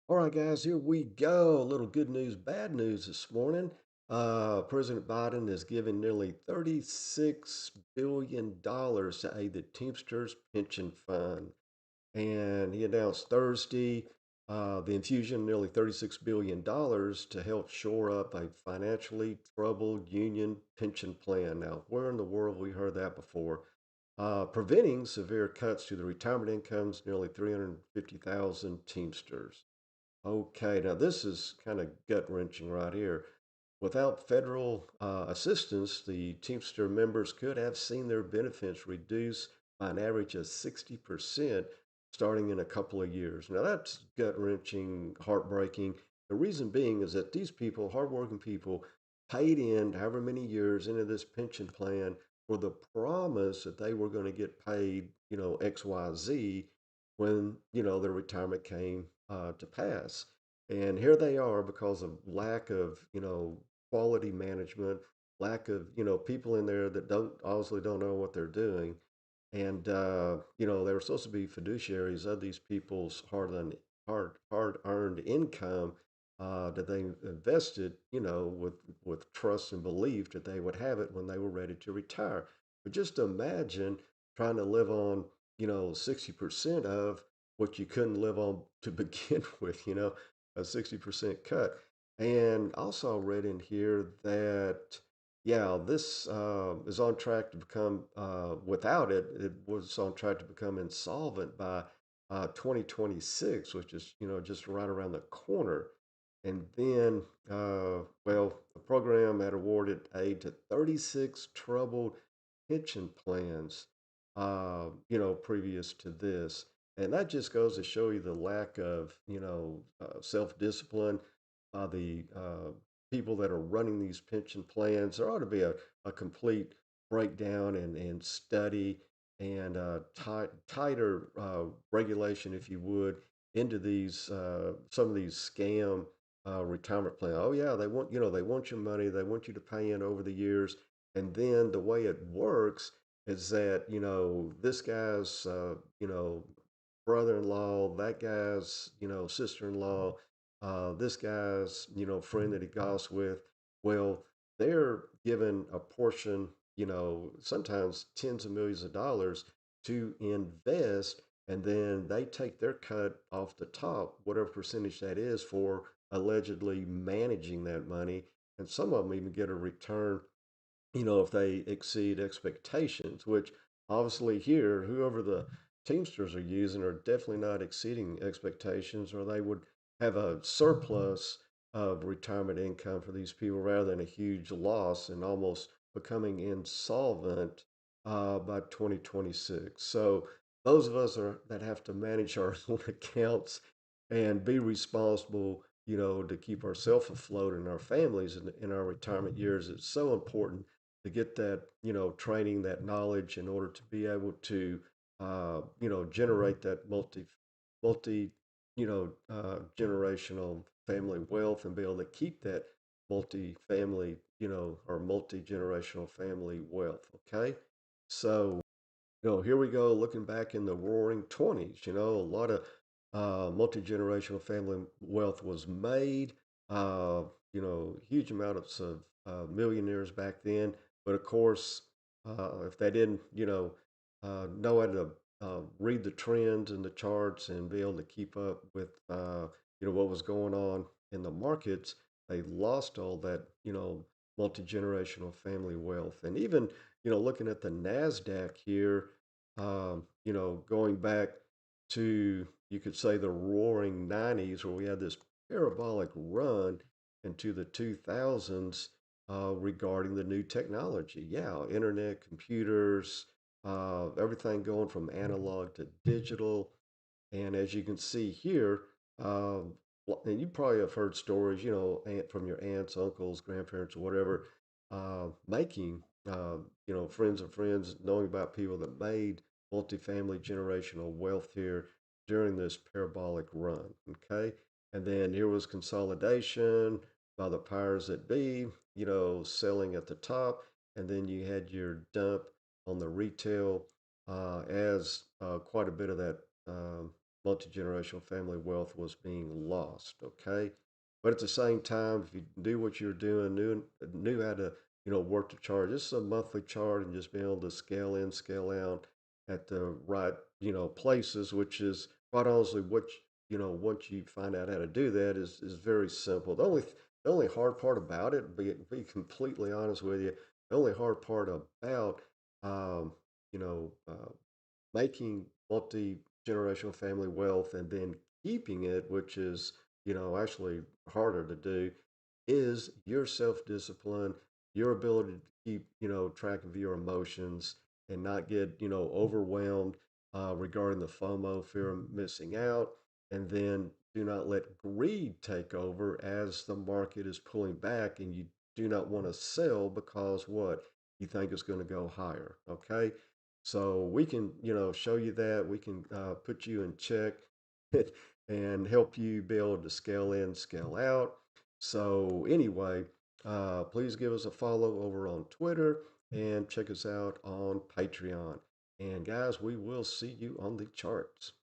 All right, guys, here we go. A little good news, bad news this morning. President Biden is giving nearly $36 billion to aid the Teamsters Pension Fund. And he announced Thursday the infusion of nearly $36 billion to help shore up a financially troubled union pension plan. Now, where in the world have we heard that before? Preventing severe cuts to the retirement incomes, nearly 350,000 Teamsters. Okay, now this is kind of gut wrenching right here. Without federal assistance, the Teamster members could have seen their benefits reduced by an average of 60% starting in a couple of years. Now that's gut wrenching, heartbreaking. The reason being is that these people, hardworking people, paid in however many years into this pension plan for the promise that they were going to get paid, XYZ when, their retirement came to pass. And here they are because of lack of, quality management, lack of, people in there that don't obviously don't know what they're doing. And, they were supposed to be fiduciaries of these people's hard earned income that they invested, with trust and belief that they would have it when they were ready to retire. But just imagine trying to live on, 60% of what you couldn't live on to begin with, a 60% cut. And also read in here that, yeah, this is on track to become, without it, it was on track to become insolvent by 2026, which is, just right around the corner. And then, the program had awarded aid to 36 troubled pension plans, previous to this. And that just goes to show you the lack of, self discipline by the people that are running these pension plans. There ought to be a complete breakdown and study and tighter regulation, if you would, into these some of these scam retirement plans. Oh yeah, they want your money. They want you to pay in over the years, and then the way it works is that this guy's brother-in-law, that guy's sister-in-law, this guy's friend that he goes with. Well, they're given a portion, sometimes tens of millions of dollars to invest, and then they take their cut off the top, whatever percentage that is, for allegedly managing that money. And some of them even get a return, if they exceed expectations, which obviously here, whoever the Teamsters are using are definitely not exceeding expectations, or they would have a surplus of retirement income for these people rather than a huge loss and almost becoming insolvent by 2026. So those of us that have to manage our own accounts and be responsible, to keep ourselves afloat and our families in our retirement years, it's so important to get that training, that knowledge in order to be able to generate that multi generational family wealth and be able to keep that multi-family or multi-generational family wealth. Okay, so here we go, looking back in the roaring 20s, a lot of multi-generational family wealth was made, huge amounts of millionaires back then. But of course, if they didn't, know how to read the trends and the charts and be able to keep up with, what was going on in the markets, they lost all that, multi-generational family wealth. And even, looking at the NASDAQ here, going back to, you could say, the roaring 90s, where we had this parabolic run into the 2000s regarding the new technology. Yeah, internet, computers, everything going from analog to digital. And as you can see here, and you probably have heard stories, from your aunts, uncles, grandparents, or whatever, making, friends of friends, knowing about people that made multifamily generational wealth here during this parabolic run. Okay. And then here was consolidation by the powers that be, selling at the top. And then you had your dump on the retail as quite a bit of that. multi-generational family wealth was being lost. Okay. But at the same time, if you do what you're doing, knew how to, work the chart, just a monthly chart and just be able to scale in, scale out at the right, places, which is quite honestly once you find out how to do that is very simple. The only hard part about it, be completely honest with you, the only hard part about um, you know, making multi generational family wealth and then keeping it, which is, actually harder to do, is your self discipline, your ability to keep, track of your emotions and not get, overwhelmed regarding the FOMO, fear of missing out. And then do not let greed take over as the market is pulling back and you do not want to sell because what? You think it's going to go higher. Okay. So we can, show you that. We can put you in check and help you be able to scale in, scale out. So anyway, please give us a follow over on Twitter and check us out on Patreon. And guys, we will see you on the charts.